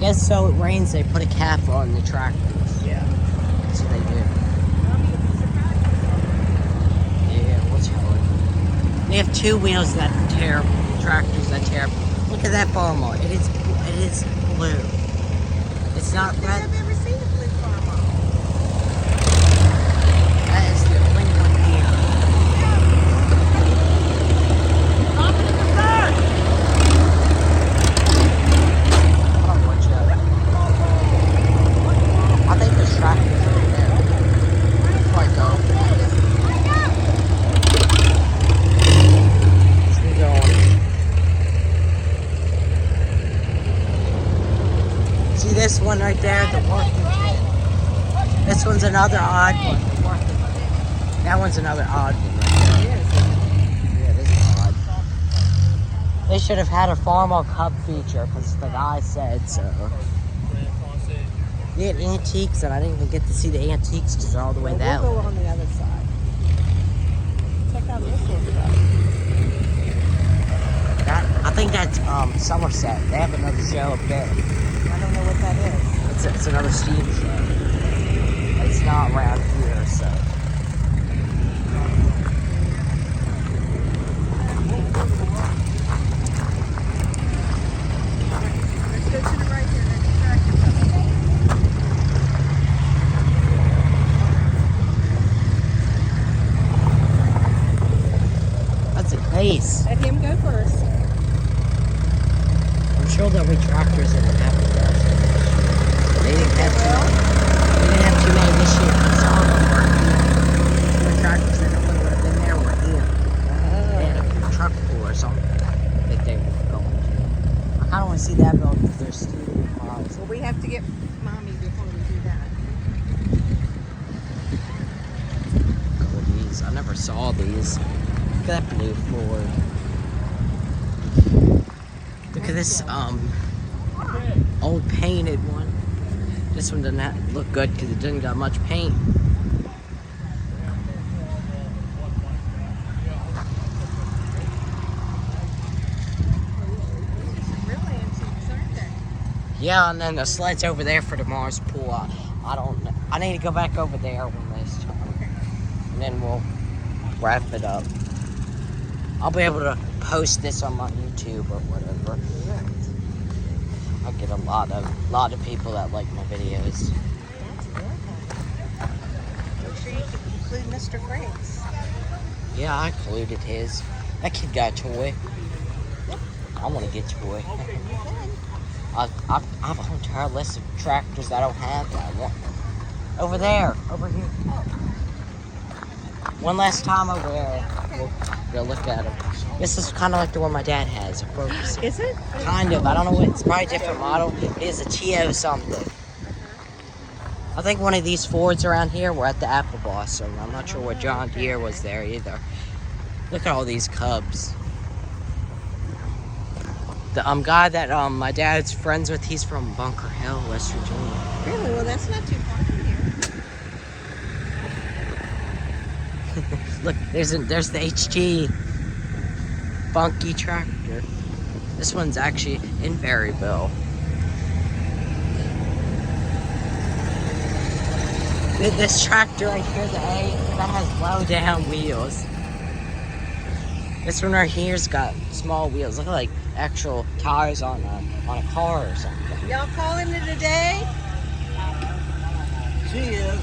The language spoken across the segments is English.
guess so it rains, they put a cap on the tractors. Yeah. That's what they do. Yeah, what's happening? They have two wheels that are terrible. Tractors that are terrible. Look at that farm mode. It is blue. It's not red. I've never seen a blue farm mode. That is the only one here. Stop it in the back! Oh, watch out. I think there's tractors over there. Before I go. Let's keep going. See this one right there, the working kid. This one's another odd one. The working kid. That one's another odd one right there. Yeah, this is odd. They should have had a Farmer Cub feature because the guy said so. They had antiques and I didn't even get to see the antiques because they're all the way that We'll way. go on the other side. Check out this one. I think that's Somerset. They have another show up there. I don't know what that is. It's another steam show. It's not around here, so. Let's go to the right here. That's the tractor coming. That's a place. Let him go first. I'm sure there'll be tractors in Africa. They didn't have too many this year. Some of them were here. The tractors that would have been there were here. They had a truck full or something that they were going to. I kind of want to see that building because there's steel cars. Well, we have to get Mommy before we do that. Look at these. I never saw these. Look at that blue Ford. Look at this old painted one. This one doesn't look good because it doesn't got much paint. Really antiques, aren't they? Yeah, and then the sled's over there for tomorrow's pool. I don't know. I need to go back over there one last time. And then we'll wrap it up. I'll be able to post this on my YouTube or whatever. I get a lot of people that like my videos. That's good. Make sure you include Mr. Franks. Yeah, I included his. That kid got a toy. I want to get a toy. I have a whole entire list of tractors that I don't have that I want. Over there, over here. One last time over there. We'll go look at them. This is kind of like the one my dad has, a Ferguson. Is it? Kind of. I don't know what. It's probably a different model. It is a TO something. I think one of these Fords around here were at the Apple Blossom. I'm not sure what John Deere was there either. Look at all these Cubs. The guy that my dad's friends with, he's from Bunker Hill, West Virginia. Really? Well, that's not too far from here. Look, there's the HT funky tractor. This one's actually in Berryville. This tractor right here, the A, that has low down wheels. This one right here's got small wheels. Look like actual tires on a car or something. Y'all calling it a day? She is.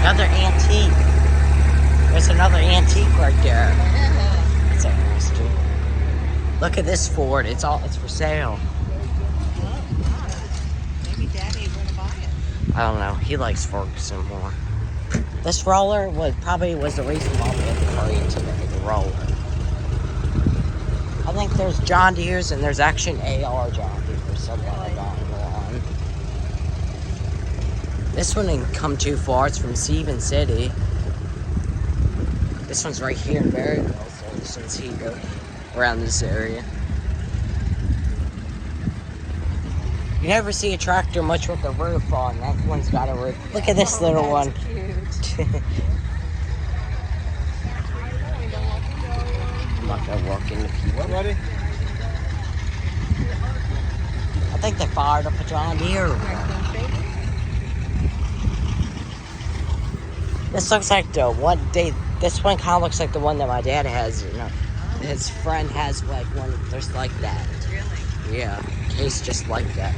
Another antique. There's another antique right there. That's interesting. Look at this Ford. It's for sale. Maybe Daddy would buy it. I don't know. He likes Ferguson more. This roller probably was the reason why we had to hurry today. The roller. I think there's John Deere's and there's actually an AR John Deere somewhere down the line. This one didn't come too far. It's from Stephen City. This one's right here in Berryville, so this one's here around this area. You never see a tractor much with a roof on. That one's got a roof. Look at this little one. Cute. I'm not gonna walk into people. What, buddy? think they fired up a John Deere. This looks like the one day. This one kind of looks like the one that my dad has. You know, his friend has like one. There's like that. Really? Yeah, case just like that.